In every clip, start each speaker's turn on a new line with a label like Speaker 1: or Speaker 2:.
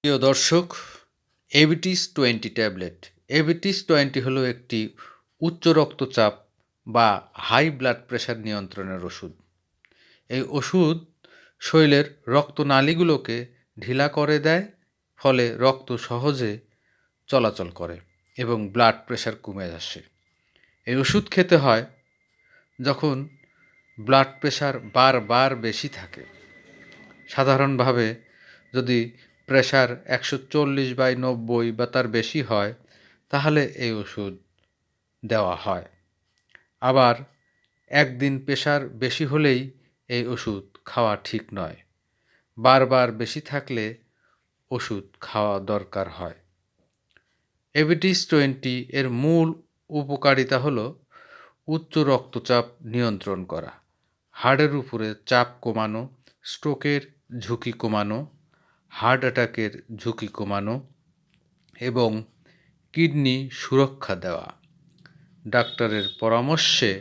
Speaker 1: প্রিয় দর্শক, এবিটিস-20 ট্যাবলেট। এবিটিস-20 হলো একটি উচ্চ রক্তচাপ বা হাই ব্লাড প্রেশার নিয়ন্ত্রণের ওষুধ। এই ওষুধ শরীরের রক্তনালীগুলোকে ঢিলা করে দেয়, ফলে রক্ত সহজে চলাচল করে এবং ব্লাড প্রেশার কমে আসে। এই ওষুধ খেতে হয় যখন ব্লাড প্রেশার বারবার বেশি থাকে। সাধারণভাবে যদি প্রেশার 140/90 বা তার বেশি হয়, তাহলে এই ওষুধ দেওয়া হয়। আবার একদিন প্রেশার বেশি হলেই এই ওষুধ খাওয়া ঠিক নয়। বারবার বেশি থাকলে ওষুধ খাওয়া দরকার হয়। এবিটিস-20 এর মূল উপকারিতা হলো উচ্চ রক্তচাপ নিয়ন্ত্রণ করা, হার্টের উপরে চাপ কমানো, স্ট্রোকের ঝুঁকি কমানো, হার্ট অ্যাটাকের ঝুঁকি কমানো এবং কিডনি সুরক্ষা দেওয়া। ডাক্তারের পরামর্শে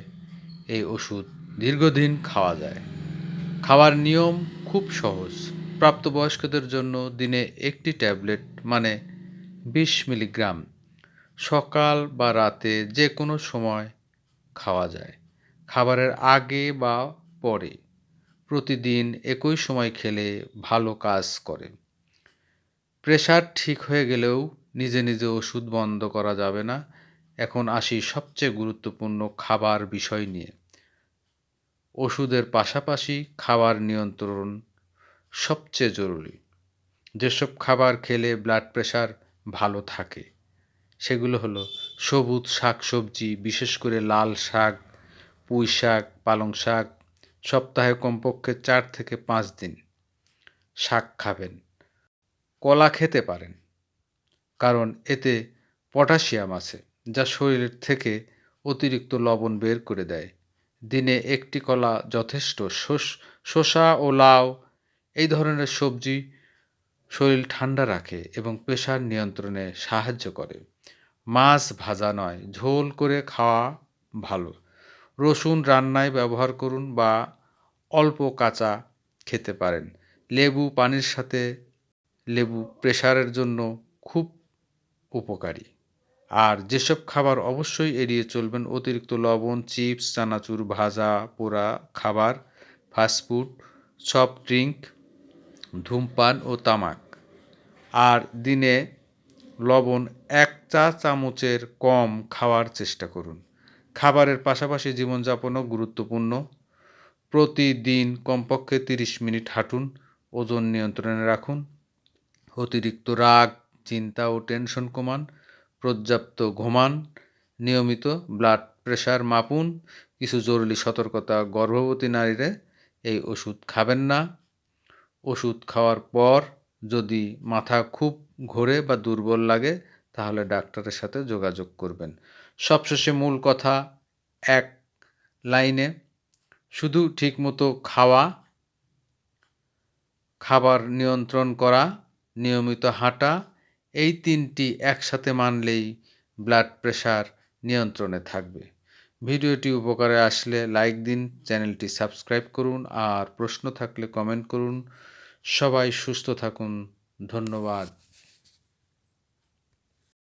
Speaker 1: এই ওষুধ দীর্ঘদিন খাওয়া যায়। খাওয়ার নিয়ম খুব সহজ। প্রাপ্তবয়স্কদের জন্য দিনে একটি ট্যাবলেট মানে 20 মিলিগ্রাম সকাল বা রাতে যে কোনো সময় খাওয়া যায়। খাবারের আগে বা পরে প্রতিদিন একই সময় খেলে ভালো কাজ করে। প্রেশার ঠিক হয়ে গেলেও নিজে নিজে ওষুধ বন্ধ করা যাবে না। এখন আসি সবচেয়ে গুরুত্বপূর্ণ খাবার বিষয় নিয়ে। ওষুধের পাশাপাশি খাবার নিয়ন্ত্রণ সবচেয়ে জরুরি। যেসব খাবার খেলে ব্লাড প্রেশার ভালো থাকে সেগুলো হলো সবুজ শাকসবজি, বিশেষ করে লাল শাক, পুঁই শাক, পালং শাক। সপ্তাহে কমপক্ষে 4 থেকে 5 দিন শাক খাবেন। কলা খেতে পারেন, কারণ এতে পটাশিয়াম আছে, যা শরীর থেকে অতিরিক্ত লবণ বের করে দেয়। দিনে একটি কলা যথেষ্ট। শসা ও লাউ এই ধরনের সবজি শরীর ঠান্ডা রাখে এবং প্রেশার নিয়ন্ত্রণে সাহায্য করে। মাছ ভাজা নয়, ঝোল করে খাওয়া ভালো। রসুন রান্নায় ব্যবহার করুন বা অল্প কাঁচা খেতে পারেন। লেবু পানির সাথে লেবু প্রেশারের জন্য খুব উপকারী। আর যেসব খাবার অবশ্যই এড়িয়ে চলবেন: অতিরিক্ত লবণ, চিপস, চানাচুর, ভাজা পোড়া খাবার, ফাস্টফুড, সফট ড্রিঙ্ক, ধূমপান ও তামাক। আর দিনে লবণ 1 চা চামচের কম খাওয়ার চেষ্টা করুন। খাবারের পাশাপাশি জীবনযাপনও গুরুত্বপূর্ণ। প্রতিদিন কমপক্ষে 30 মিনিট হাঁটুন, ওজন নিয়ন্ত্রণে রাখুন, অতিরিক্ত রাগ, চিন্তা ও টেনশন কমান, পর্যাপ্ত ঘুমান, নিয়মিত ব্লাড প্রেশার মাপুন। কিছু জরুরি সতর্কতা: গর্ভবতী নারীরা এই ওষুধ খাবেন না। ওষুধ খাওয়ার পর যদি মাথা খুব ঘোরে বা দুর্বল লাগে, তাহলে ডাক্তারের সাথে যোগাযোগ করবেন। সবশেষে মূল কথা এক লাইনে: শুধু ঠিকমতো খাওয়া, খাবার নিয়ন্ত্রণ করা, নিয়মিত হাঁটা, এই 3টি একসাথে মানলেই ব্লাড প্রেশার নিয়ন্ত্রণে থাকবে। ভিডিওটি উপকারে আসলে লাইক দিন, চ্যানেলটি সাবস্ক্রাইব করুন আর প্রশ্ন থাকলে কমেন্ট করুন। সবাই সুস্থ থাকুন। ধন্যবাদ।